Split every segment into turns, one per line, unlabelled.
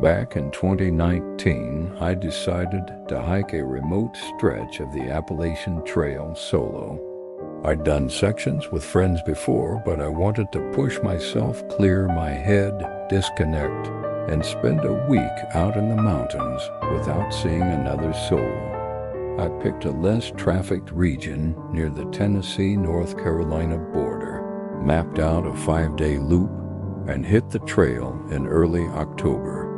Back in 2019, I decided to hike a remote stretch of the Appalachian Trail solo. I'd done sections with friends before, but I wanted to push myself, clear my head, disconnect, and spend a week out in the mountains without seeing another soul. I picked a less trafficked region near the Tennessee-North Carolina border, mapped out a 5-day loop, and hit the trail in early October.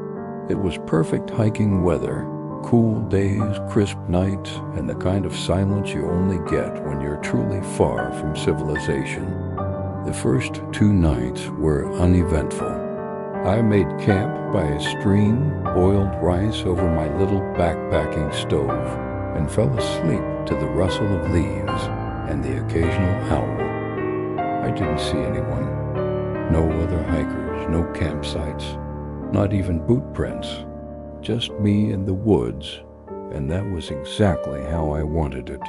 It was perfect hiking weather, cool days, crisp nights, and the kind of silence you only get when you're truly far from civilization. The first 2 nights were uneventful. I made camp by a stream, boiled rice over my little backpacking stove, and fell asleep to the rustle of leaves and the occasional owl. I didn't see anyone. No other hikers, no campsites, not even boot prints. Just me in the woods, and that was exactly how I wanted it.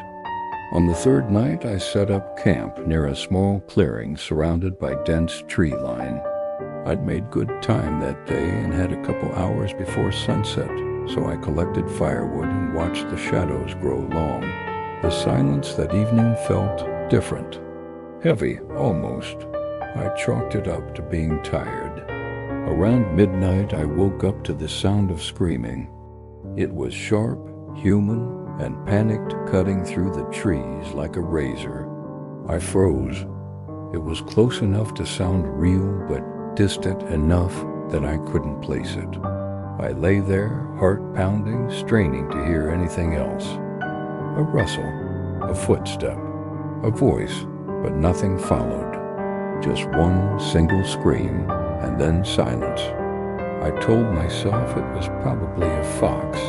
On the 3rd night, I set up camp near a small clearing surrounded by dense tree line. I'd made good time that day and had a couple hours before sunset, so I collected firewood and watched the shadows grow long. The silence that evening felt different. Heavy, almost. I chalked it up to being tired. Around midnight, I woke up to the sound of screaming. It was sharp, human, and panicked, cutting through the trees like a razor. I froze. It was close enough to sound real, but distant enough that I couldn't place it. I lay there, heart pounding, straining to hear anything else. A rustle, a footstep, a voice, but nothing followed. Just one single scream, and then silence. I told myself it was probably a fox.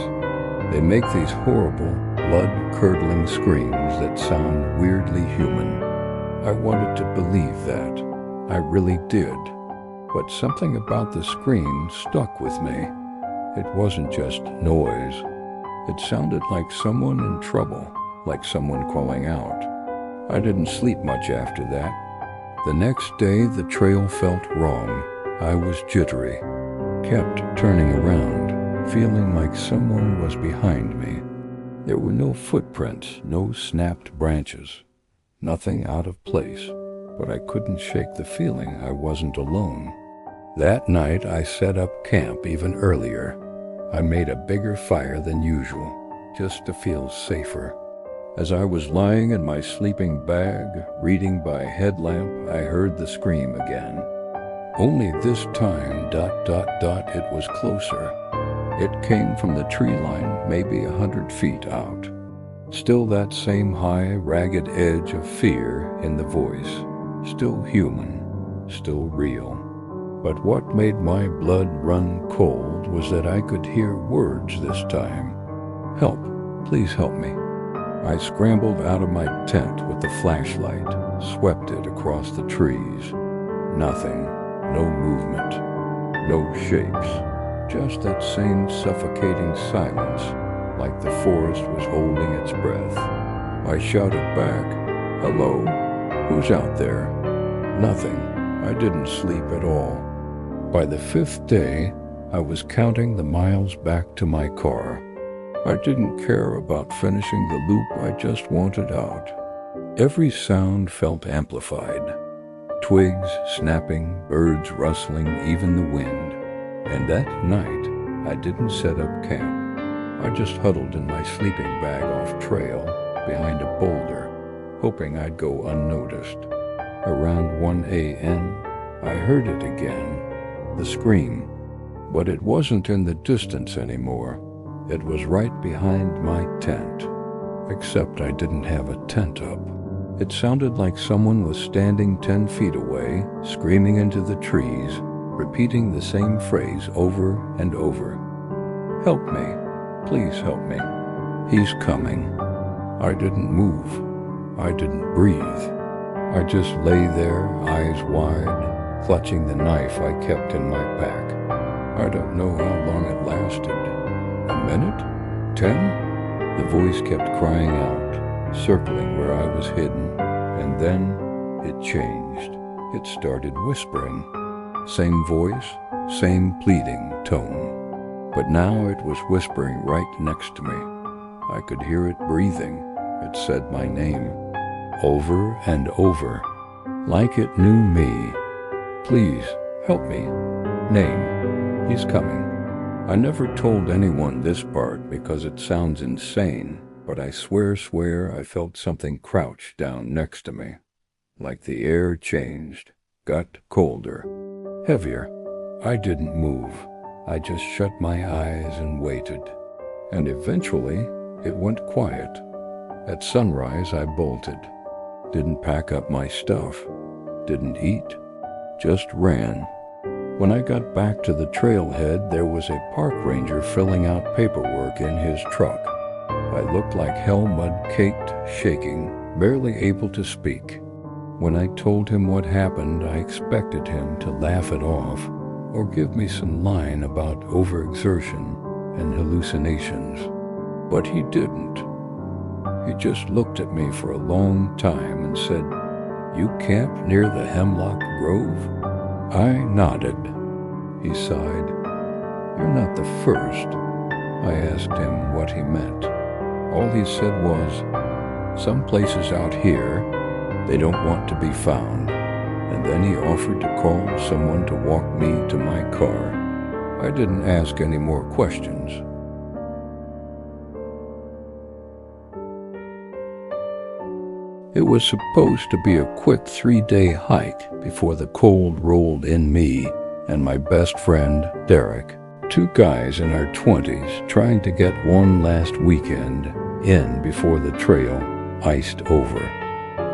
They make these horrible, blood-curdling screams that sound weirdly human. I wanted to believe that. I really did. But something about the scream stuck with me. It wasn't just noise. It sounded like someone in trouble, like someone calling out. I didn't sleep much after that. The next day, the trail felt wrong. I was jittery, kept turning around, feeling like someone was behind me. There were no footprints, no snapped branches, nothing out of place, but I couldn't shake the feeling I wasn't alone. That night, I set up camp even earlier. I made a bigger fire than usual, just to feel safer. As I was lying in my sleeping bag, reading by headlamp, I heard the scream again. Only this time, it was closer. It came from the tree line, maybe 100 feet out. Still that same high, ragged edge of fear in the voice. Still human, still real. But what made my blood run cold was that I could hear words this time. Help, please help me. I scrambled out of my tent with the flashlight, swept it across the trees. Nothing. No movement, no shapes, just that same suffocating silence, like the forest was holding its breath. I shouted back, "Hello? Who's out there?" Nothing. I didn't sleep at all. By the 5th day, I was counting the miles back to my car. I didn't care about finishing the loop, I just wanted out. Every sound felt amplified. Twigs snapping, birds rustling, even the wind. And that night, I didn't set up camp. I just huddled in my sleeping bag off trail, behind a boulder, hoping I'd go unnoticed. Around 1 a.m., I heard it again, the scream. But it wasn't in the distance anymore. It was right behind my tent. Except I didn't have a tent up. It sounded like someone was standing 10 feet away, screaming into the trees, repeating the same phrase over and over. "Help me. Please help me. He's coming." I didn't move. I didn't breathe. I just lay there, eyes wide, clutching the knife I kept in my pack. I don't know how long it lasted. A minute? 10? The voice kept crying out, circling where I was hidden, and then it changed. It started whispering. Same voice, same pleading tone. but now it was whispering right next to me. I could hear it breathing. It said my name, over and over, like it knew me. Please, help me. Name, he's coming. I never told anyone this part because it sounds insane, but I swear I felt something crouch down next to me. Like the air changed, got colder, heavier. I didn't move. I just shut my eyes and waited. And eventually, it went quiet. At sunrise, I bolted. Didn't pack up my stuff. Didn't eat. Just ran. When I got back to the trailhead, there was a park ranger filling out paperwork in his truck. I looked like hell mud-caked, shaking, barely able to speak. When I told him what happened, I expected him to laugh it off or give me some line about overexertion and hallucinations. But he didn't. He just looked at me for a long time and said, "You camp near the Hemlock Grove?" I nodded. He sighed. "You're not the first." I asked him what he meant. All he said was, "Some places out here, they don't want to be found." And then he offered to call someone to walk me to my car. I didn't ask any more questions. It was supposed to be a quick 3-day hike before the cold rolled in me and my best friend, Derek, 2 guys in our 20s trying to get one last weekend in before the trail iced over.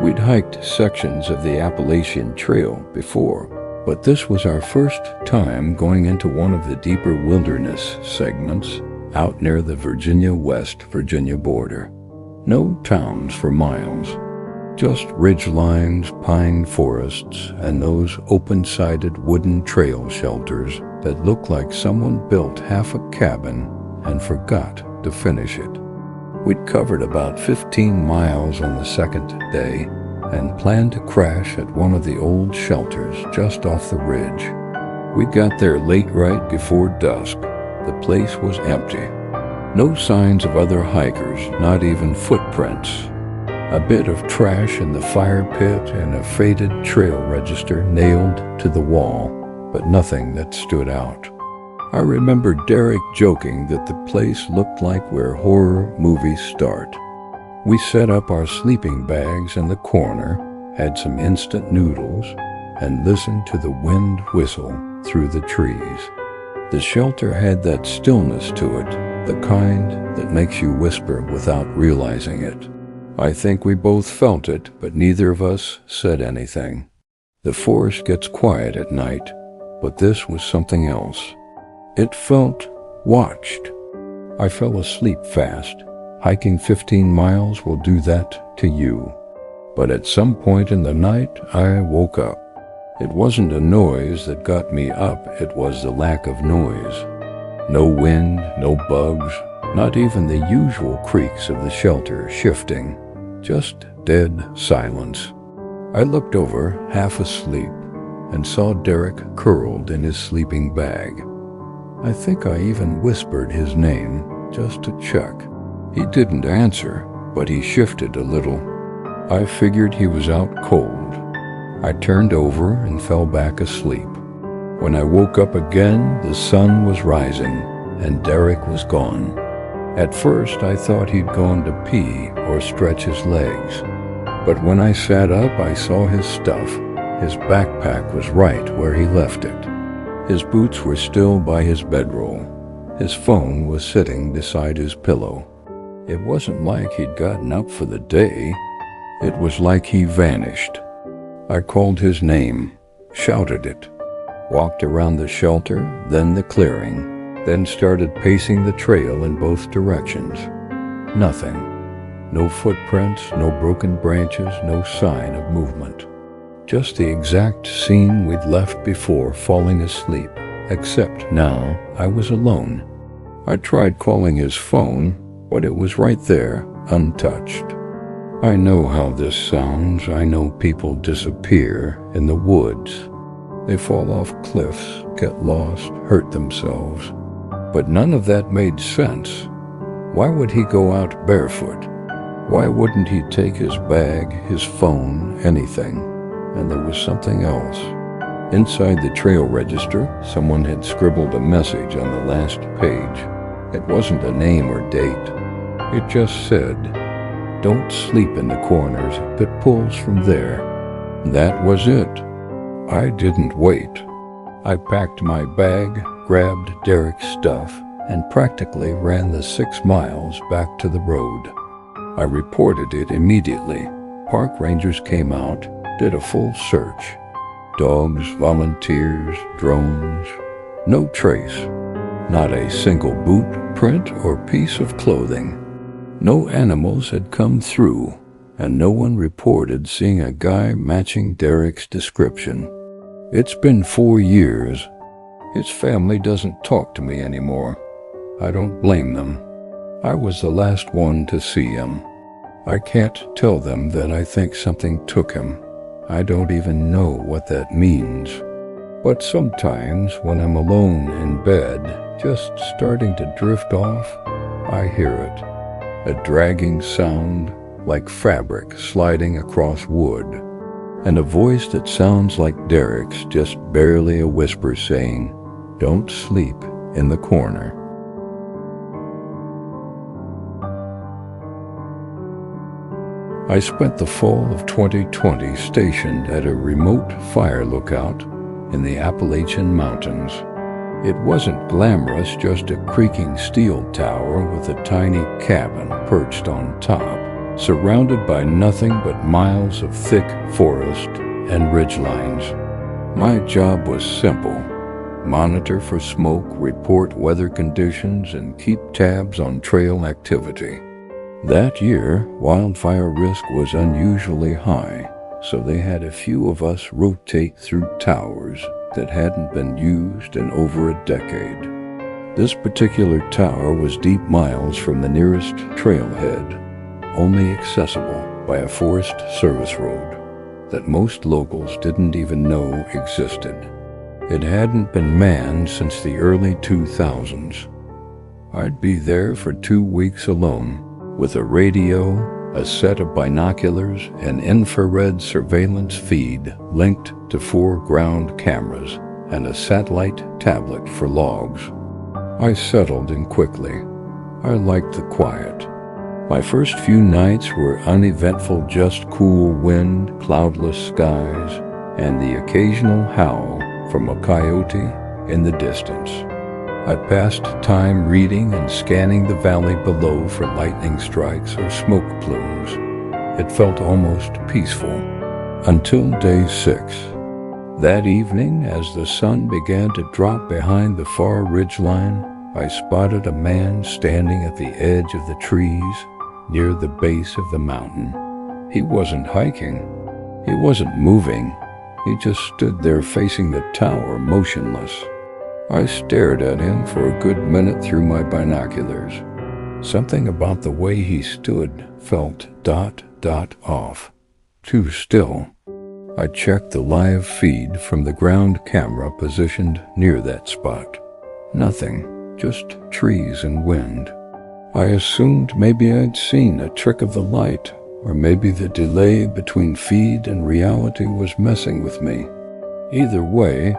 We'd hiked sections of the Appalachian Trail before, but this was our first time going into one of the deeper wilderness segments out near the Virginia-West Virginia border. No towns for miles. Just ridgelines, pine forests, and those open-sided wooden trail shelters that look like someone built half a cabin and forgot to finish it. We'd covered about 15 miles on the second day and planned to crash at one of the old shelters just off the ridge. We got there late right before dusk. The place was empty. No signs of other hikers, not even footprints. A bit of trash in the fire pit and a faded trail register nailed to the wall, but nothing that stood out. I remember Derek joking that the place looked like where horror movies start. We set up our sleeping bags in the corner, had some instant noodles, and listened to the wind whistle through the trees. The shelter had that stillness to it, the kind that makes you whisper without realizing it. I think we both felt it, but neither of us said anything. The forest gets quiet at night, but this was something else. It felt watched. I fell asleep fast. Hiking 15 miles will do that to you. But at some point in the night, I woke up. It wasn't a noise that got me up, it was the lack of noise. No wind, no bugs, not even the usual creaks of the shelter shifting. Just dead silence. I looked over, half asleep, and saw Derek curled in his sleeping bag. I think I even whispered his name just to check. He didn't answer, but he shifted a little. I figured he was out cold. I turned over and fell back asleep. When I woke up again, the sun was rising, and Derek was gone. At first, I thought he'd gone to pee or stretch his legs. But when I sat up, I saw his stuff. His backpack was right where he left it. His boots were still by his bedroll. His phone was sitting beside his pillow. It wasn't like he'd gotten up for the day. It was like he vanished. I called his name, shouted it, walked around the shelter, then the clearing, then started pacing the trail in both directions. Nothing. No footprints, no broken branches, no sign of movement. Just the exact scene we'd left before falling asleep, except now I was alone. I tried calling his phone, but it was right there, untouched. I know how this sounds. I know people disappear in the woods. They fall off cliffs, get lost, hurt themselves. But none of that made sense. Why would he go out barefoot? Why wouldn't he take his bag, his phone, anything? And there was something else. Inside the trail register, someone had scribbled a message on the last page. It wasn't a name or date. It just said, "Don't sleep in the corners, it pulls from there." That was it. I didn't wait. I packed my bag, grabbed Derek's stuff, and practically ran the 6 miles back to the road. I reported it immediately. Park rangers came out, did a full search. Dogs, volunteers, drones. No trace. Not a single boot print or piece of clothing. No animals had come through, and no one reported seeing a guy matching Derek's description. It's been 4 years. His family doesn't talk to me anymore. I don't blame them. I was the last one to see him. I can't tell them that I think something took him. I don't even know what that means. But sometimes when I'm alone in bed, just starting to drift off, I hear it. A dragging sound like fabric sliding across wood, and a voice that sounds like Derek's, just barely a whisper saying, "Don't sleep in the corner." I spent the fall of 2020 stationed at a remote fire lookout in the Appalachian Mountains. It wasn't glamorous, just a creaking steel tower with a tiny cabin perched on top, surrounded by nothing but miles of thick forest and ridgelines. My job was simple: monitor for smoke, report weather conditions, and keep tabs on trail activity. That year, wildfire risk was unusually high, so they had a few of us rotate through towers that hadn't been used in over a decade. This particular tower was deep miles from the nearest trailhead, only accessible by a Forest Service road that most locals didn't even know existed. It hadn't been manned since the early 2000s. I'd be there for 2 weeks alone, with a radio, a set of binoculars, and infrared surveillance feed linked to 4 ground cameras, and a satellite tablet for logs. I settled in quickly. I liked the quiet. My first few nights were uneventful, just cool wind, cloudless skies, and the occasional howl from a coyote in the distance. I passed time reading and scanning the valley below for lightning strikes or smoke plumes. It felt almost peaceful, until day 6. That evening, as the sun began to drop behind the far ridgeline, I spotted a man standing at the edge of the trees near the base of the mountain. He wasn't hiking. He wasn't moving. He just stood there facing the tower, motionless. I stared at him for a good minute through my binoculars. Something about the way he stood felt off. Too still. I checked the live feed from the ground camera positioned near that spot. Nothing, just trees and wind. I assumed maybe I'd seen a trick of the light, or maybe the delay between feed and reality was messing with me. Either way,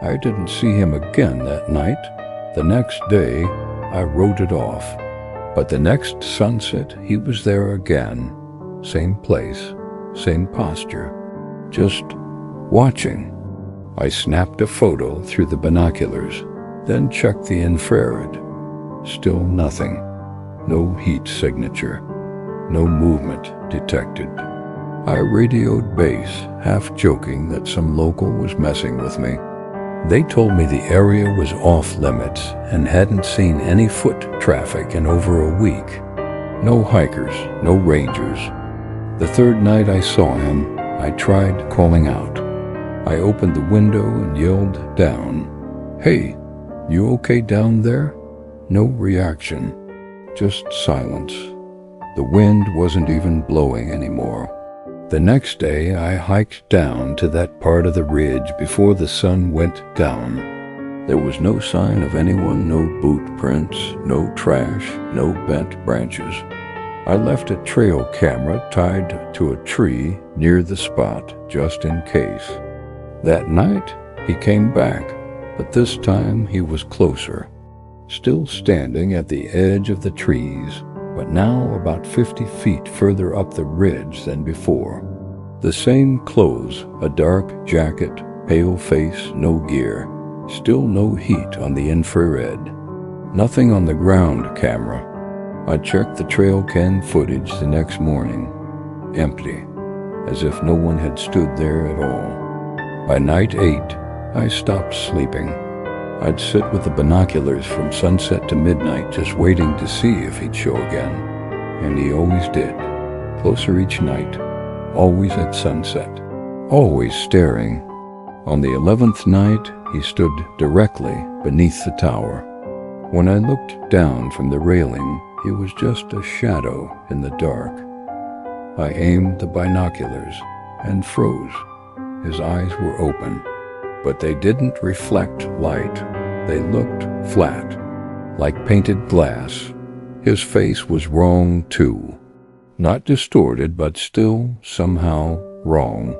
I didn't see him again that night. The next day, I wrote it off. But the next sunset, he was there again. Same place, same posture, just watching. I snapped a photo through the binoculars, then checked the infrared. Still nothing. No heat signature. No movement detected. I radioed base, half joking that some local was messing with me. They told me the area was off limits and hadn't seen any foot traffic in over a week. No hikers, no rangers. The third night I saw him, I tried calling out. I opened the window and yelled down, "Hey, you okay down there?" No reaction, just silence. The wind wasn't even blowing anymore. The next day, I hiked down to that part of the ridge before the sun went down. There was no sign of anyone, no boot prints, no trash, no bent branches. I left a trail camera tied to a tree near the spot just in case. That night, he came back, but this time he was closer, still standing at the edge of the trees, but now about 50 feet further up the ridge than before. The same clothes, a dark jacket, pale face, no gear, still no heat on the infrared. Nothing on the ground camera. I checked the trail cam footage the next morning. Empty, as if no one had stood there at all. By night 8, I stopped sleeping. I'd sit with the binoculars from sunset to midnight just waiting to see if he'd show again. And he always did. Closer each night. Always at sunset. Always staring. On the 11th night, he stood directly beneath the tower. When I looked down from the railing, he was just a shadow in the dark. I aimed the binoculars and froze. His eyes were open, but they didn't reflect light. They looked flat, like painted glass. His face was wrong too. Not distorted, but still somehow wrong.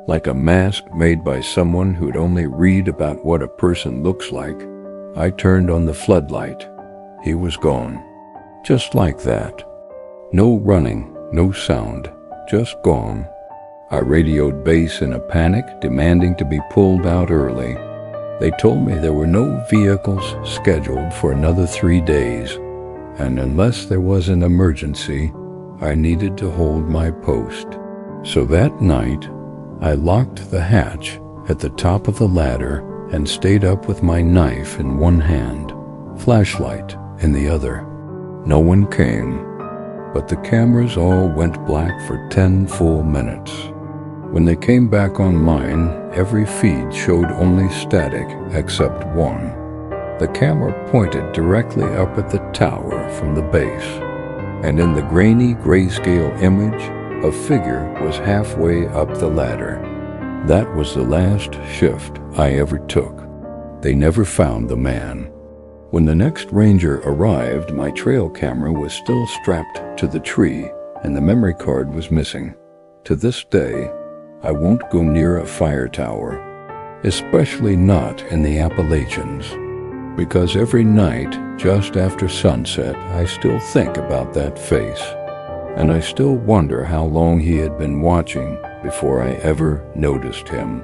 Like a mask made by someone who'd only read about what a person looks like. I turned on the floodlight. He was gone. Just like that. No running, no sound, just gone. I radioed base in a panic, demanding to be pulled out early. They told me there were no vehicles scheduled for another 3 days, and unless there was an emergency, I needed to hold my post. So that night, I locked the hatch at the top of the ladder and stayed up with my knife in one hand, flashlight in the other. No one came, but the cameras all went black for 10 full minutes. When they came back on mine, every feed showed only static except one. The camera pointed directly up at the tower from the base, and in the grainy grayscale image, a figure was halfway up the ladder. That was the last shift I ever took. They never found the man. When the next ranger arrived, my trail camera was still strapped to the tree, and the memory card was missing. To this day, I won't go near a fire tower, especially not in the Appalachians, because every night, just after sunset, I still think about that face. And I still wonder how long he had been watching before I ever noticed him.